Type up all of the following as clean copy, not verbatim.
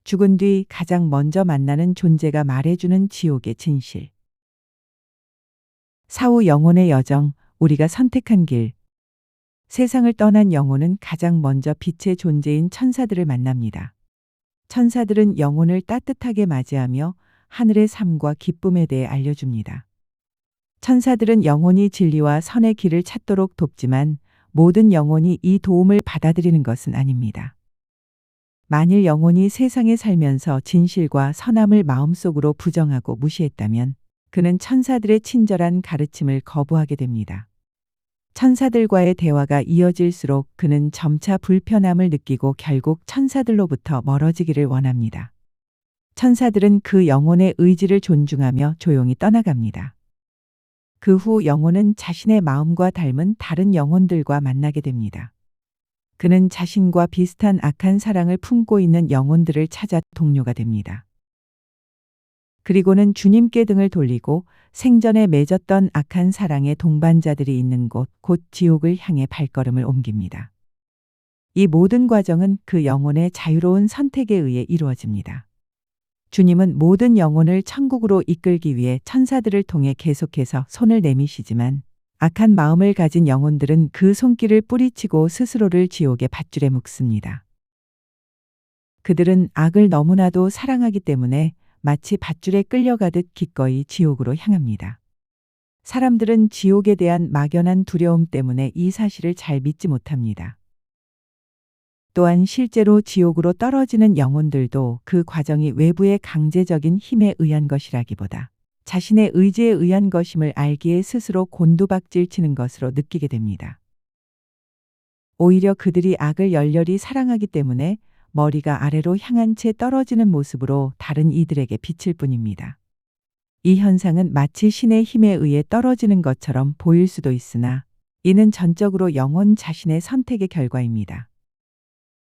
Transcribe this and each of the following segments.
죽은 뒤 가장 먼저 만나는 존재가 말해주는 지옥의 진실. 사후 영혼의 여정, 우리가 선택한 길. 세상을 떠난 영혼은 가장 먼저 빛의 존재인 천사들을 만납니다. 천사들은 영혼을 따뜻하게 맞이하며 하늘의 삶과 기쁨에 대해 알려줍니다. 천사들은 영혼이 진리와 선의 길을 찾도록 돕지만 모든 영혼이 이 도움을 받아들이는 것은 아닙니다. 만일 영혼이 세상에 살면서 진실과 선함을 마음속으로 부정하고 무시했다면 그는 천사들의 친절한 가르침을 거부하게 됩니다. 천사들과의 대화가 이어질수록 그는 점차 불편함을 느끼고 결국 천사들로부터 멀어지기를 원합니다. 천사들은 그 영혼의 의지를 존중하며 조용히 떠나갑니다. 그 후 영혼은 자신의 마음과 닮은 다른 영혼들과 만나게 됩니다. 그는 자신과 비슷한 악한 사랑을 품고 있는 영혼들을 찾아 동료가 됩니다. 그리고는 주님께 등을 돌리고 생전에 맺었던 악한 사랑의 동반자들이 있는 곳, 곧 지옥을 향해 발걸음을 옮깁니다. 이 모든 과정은 그 영혼의 자유로운 선택에 의해 이루어집니다. 주님은 모든 영혼을 천국으로 이끌기 위해 천사들을 통해 계속해서 손을 내미시지만 악한 마음을 가진 영혼들은 그 손길을 뿌리치고 스스로를 지옥의 밧줄에 묶습니다. 그들은 악을 너무나도 사랑하기 때문에 마치 밧줄에 끌려가듯 기꺼이 지옥으로 향합니다. 사람들은 지옥에 대한 막연한 두려움 때문에 이 사실을 잘 믿지 못합니다. 또한 실제로 지옥으로 떨어지는 영혼들도 그 과정이 외부의 강제적인 힘에 의한 것이라기보다 자신의 의지에 의한 것임을 알기에 스스로 곤두박질 치는 것으로 느끼게 됩니다. 오히려 그들이 악을 열렬히 사랑하기 때문에 머리가 아래로 향한 채 떨어지는 모습으로 다른 이들에게 비칠 뿐입니다. 이 현상은 마치 신의 힘에 의해 떨어지는 것처럼 보일 수도 있으나 이는 전적으로 영혼 자신의 선택의 결과입니다.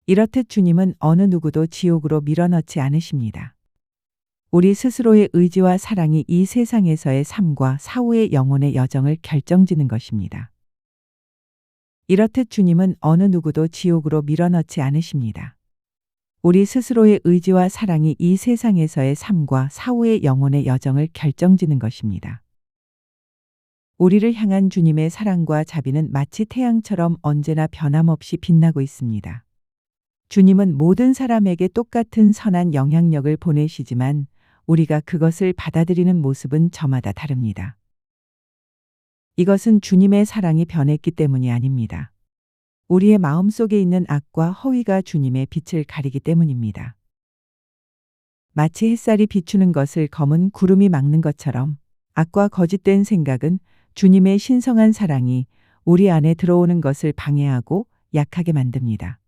이렇듯 주님은 어느 누구도 지옥으로 밀어넣지 않으십니다. 우리 스스로의 의지와 사랑이 이 세상에서의 삶과 사후의 영혼의 여정을 결정짓는 것입니다. 이렇듯 주님은 어느 누구도 지옥으로 밀어넣지 않으십니다. 우리 스스로의 의지와 사랑이 이 세상에서의 삶과 사후의 영혼의 여정을 결정짓는 것입니다. 우리를 향한 주님의 사랑과 자비는 마치 태양처럼 언제나 변함없이 빛나고 있습니다. 주님은 모든 사람에게 똑같은 선한 영향력을 보내시지만 우리가 그것을 받아들이는 모습은 저마다 다릅니다. 이것은 주님의 사랑이 변했기 때문이 아닙니다. 우리의 마음속에 있는 악과 허위가 주님의 빛을 가리기 때문입니다. 마치 햇살이 비추는 것을 검은 구름이 막는 것처럼 악과 거짓된 생각은 주님의 신성한 사랑이 우리 안에 들어오는 것을 방해하고 약하게 만듭니다.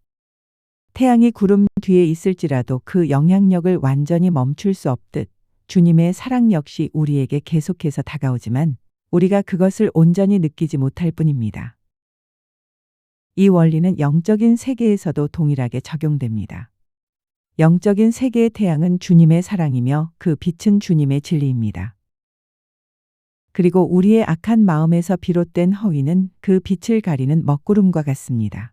태양이 구름 뒤에 있을지라도 그 영향력을 완전히 멈출 수 없듯 주님의 사랑 역시 우리에게 계속해서 다가오지만 우리가 그것을 온전히 느끼지 못할 뿐입니다. 이 원리는 영적인 세계에서도 동일하게 적용됩니다. 영적인 세계의 태양은 주님의 사랑이며 그 빛은 주님의 진리입니다. 그리고 우리의 악한 마음에서 비롯된 허위는 그 빛을 가리는 먹구름과 같습니다.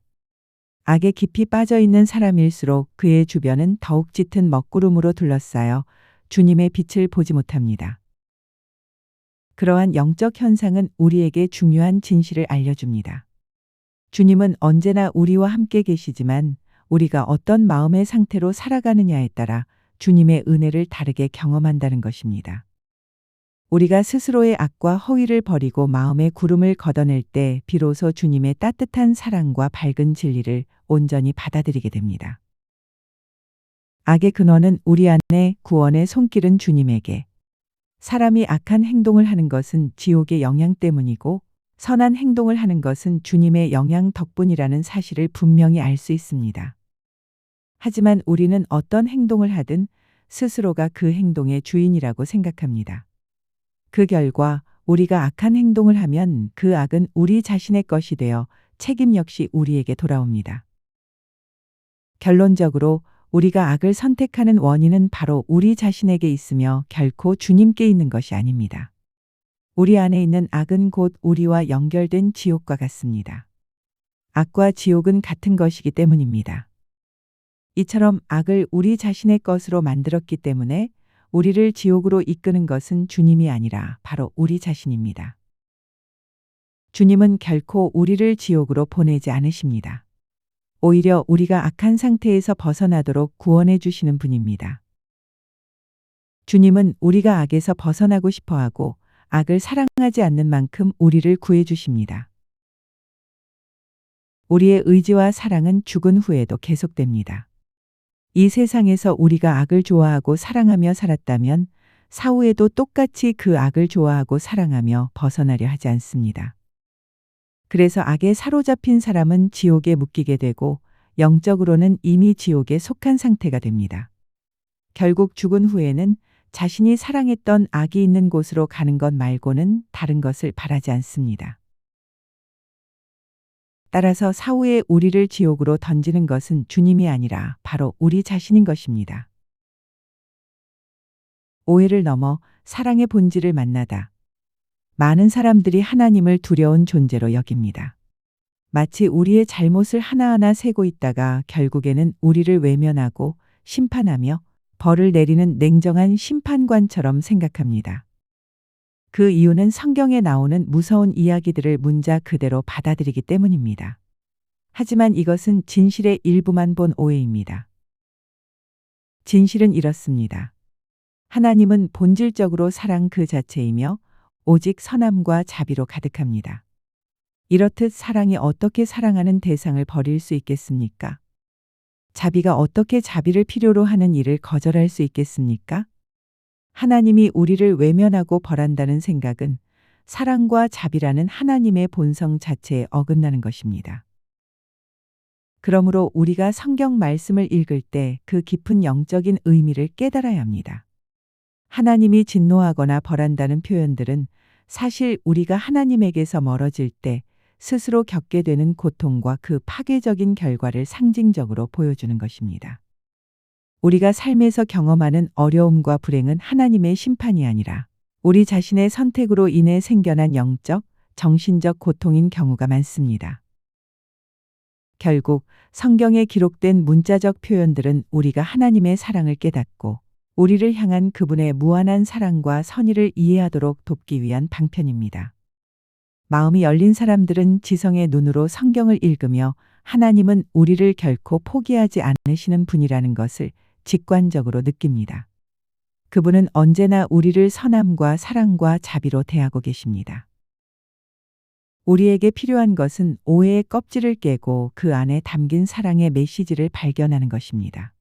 악에 깊이 빠져 있는 사람일수록 그의 주변은 더욱 짙은 먹구름으로 둘러싸여 주님의 빛을 보지 못합니다. 그러한 영적 현상은 우리에게 중요한 진실을 알려줍니다. 주님은 언제나 우리와 함께 계시지만 우리가 어떤 마음의 상태로 살아가느냐에 따라 주님의 은혜를 다르게 경험한다는 것입니다. 우리가 스스로의 악과 허위를 버리고 마음의 구름을 걷어낼 때 비로소 주님의 따뜻한 사랑과 밝은 진리를 온전히 받아들이게 됩니다. 악의 근원은 우리 안에, 구원의 손길은 주님에게. 사람이 악한 행동을 하는 것은 지옥의 영향 때문이고 선한 행동을 하는 것은 주님의 영향 덕분이라는 사실을 분명히 알 수 있습니다. 하지만 우리는 어떤 행동을 하든 스스로가 그 행동의 주인이라고 생각합니다. 그 결과 우리가 악한 행동을 하면 그 악은 우리 자신의 것이 되어 책임 역시 우리에게 돌아옵니다. 결론적으로 우리가 악을 선택하는 원인은 바로 우리 자신에게 있으며 결코 주님께 있는 것이 아닙니다. 우리 안에 있는 악은 곧 우리와 연결된 지옥과 같습니다. 악과 지옥은 같은 것이기 때문입니다. 이처럼 악을 우리 자신의 것으로 만들었기 때문에 우리를 지옥으로 이끄는 것은 주님이 아니라 바로 우리 자신입니다. 주님은 결코 우리를 지옥으로 보내지 않으십니다. 오히려 우리가 악한 상태에서 벗어나도록 구원해 주시는 분입니다. 주님은 우리가 악에서 벗어나고 싶어 하고 악을 사랑하지 않는 만큼 우리를 구해 주십니다. 우리의 의지와 사랑은 죽은 후에도 계속됩니다. 이 세상에서 우리가 악을 좋아하고 사랑하며 살았다면 사후에도 똑같이 그 악을 좋아하고 사랑하며 벗어나려 하지 않습니다. 그래서 악에 사로잡힌 사람은 지옥에 묶이게 되고 영적으로는 이미 지옥에 속한 상태가 됩니다. 결국 죽은 후에는 자신이 사랑했던 악이 있는 곳으로 가는 것 말고는 다른 것을 바라지 않습니다. 따라서 사후에 우리를 지옥으로 던지는 것은 주님이 아니라 바로 우리 자신인 것입니다. 오해를 넘어 사랑의 본질을 만나다. 많은 사람들이 하나님을 두려운 존재로 여깁니다. 마치 우리의 잘못을 하나하나 세고 있다가 결국에는 우리를 외면하고 심판하며 벌을 내리는 냉정한 심판관처럼 생각합니다. 그 이유는 성경에 나오는 무서운 이야기들을 문자 그대로 받아들이기 때문입니다. 하지만 이것은 진실의 일부만 본 오해입니다. 진실은 이렇습니다. 하나님은 본질적으로 사랑 그 자체이며 오직 선함과 자비로 가득합니다. 이렇듯 사랑이 어떻게 사랑하는 대상을 버릴 수 있겠습니까? 자비가 어떻게 자비를 필요로 하는 일을 거절할 수 있겠습니까? 하나님이 우리를 외면하고 벌한다는 생각은 사랑과 자비라는 하나님의 본성 자체에 어긋나는 것입니다. 그러므로 우리가 성경 말씀을 읽을 때 그 깊은 영적인 의미를 깨달아야 합니다. 하나님이 진노하거나 벌한다는 표현들은 사실 우리가 하나님에게서 멀어질 때 스스로 겪게 되는 고통과 그 파괴적인 결과를 상징적으로 보여주는 것입니다. 우리가 삶에서 경험하는 어려움과 불행은 하나님의 심판이 아니라 우리 자신의 선택으로 인해 생겨난 영적, 정신적 고통인 경우가 많습니다. 결국 성경에 기록된 문자적 표현들은 우리가 하나님의 사랑을 깨닫고 우리를 향한 그분의 무한한 사랑과 선의를 이해하도록 돕기 위한 방편입니다. 마음이 열린 사람들은 지성의 눈으로 성경을 읽으며 하나님은 우리를 결코 포기하지 않으시는 분이라는 것을 직관적으로 느낍니다. 그분은 언제나 우리를 선함과 사랑과 자비로 대하고 계십니다. 우리에게 필요한 것은 오해의 껍질을 깨고 그 안에 담긴 사랑의 메시지를 발견하는 것입니다.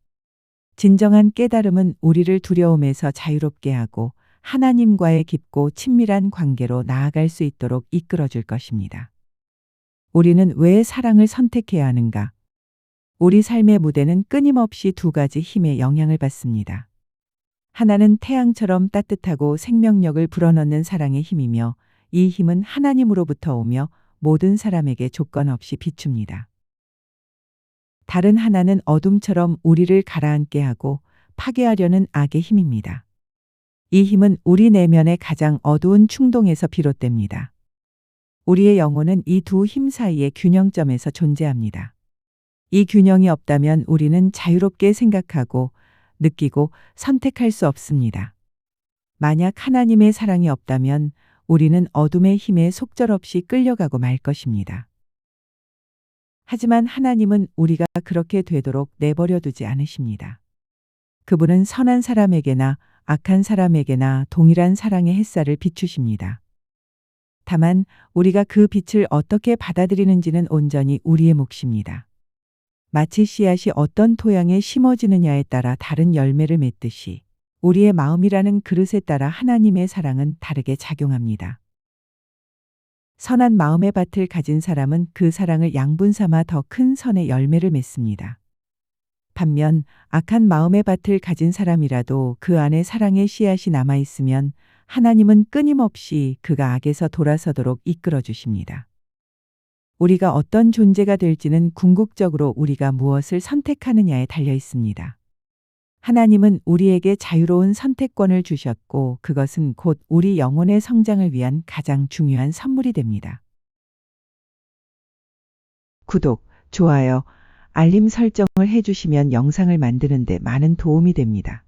진정한 깨달음은 우리를 두려움에서 자유롭게 하고 하나님과의 깊고 친밀한 관계로 나아갈 수 있도록 이끌어줄 것입니다. 우리는 왜 사랑을 선택해야 하는가? 우리 삶의 무대는 끊임없이 두 가지 힘의 영향을 받습니다. 하나는 태양처럼 따뜻하고 생명력을 불어넣는 사랑의 힘이며 이 힘은 하나님으로부터 오며 모든 사람에게 조건 없이 비춥니다. 다른 하나는 어둠처럼 우리를 가라앉게 하고 파괴하려는 악의 힘입니다. 이 힘은 우리 내면의 가장 어두운 충동에서 비롯됩니다. 우리의 영혼은 이 두 힘 사이의 균형점에서 존재합니다. 이 균형이 없다면 우리는 자유롭게 생각하고 느끼고 선택할 수 없습니다. 만약 하나님의 사랑이 없다면 우리는 어둠의 힘에 속절없이 끌려가고 말 것입니다. 하지만 하나님은 우리가 그렇게 되도록 내버려 두지 않으십니다. 그분은 선한 사람에게나 악한 사람에게나 동일한 사랑의 햇살을 비추십니다. 다만 우리가 그 빛을 어떻게 받아들이는지는 온전히 우리의 몫입니다. 마치 씨앗이 어떤 토양에 심어지느냐에 따라 다른 열매를 맺듯이 우리의 마음이라는 그릇에 따라 하나님의 사랑은 다르게 작용합니다. 선한 마음의 밭을 가진 사람은 그 사랑을 양분 삼아 더 큰 선의 열매를 맺습니다. 반면 악한 마음의 밭을 가진 사람이라도 그 안에 사랑의 씨앗이 남아 있으면 하나님은 끊임없이 그가 악에서 돌아서도록 이끌어 주십니다. 우리가 어떤 존재가 될지는 궁극적으로 우리가 무엇을 선택하느냐에 달려 있습니다. 하나님은 우리에게 자유로운 선택권을 주셨고 그것은 곧 우리 영혼의 성장을 위한 가장 중요한 선물이 됩니다. 구독, 좋아요, 알림 설정을 해주시면 영상을 만드는데 많은 도움이 됩니다.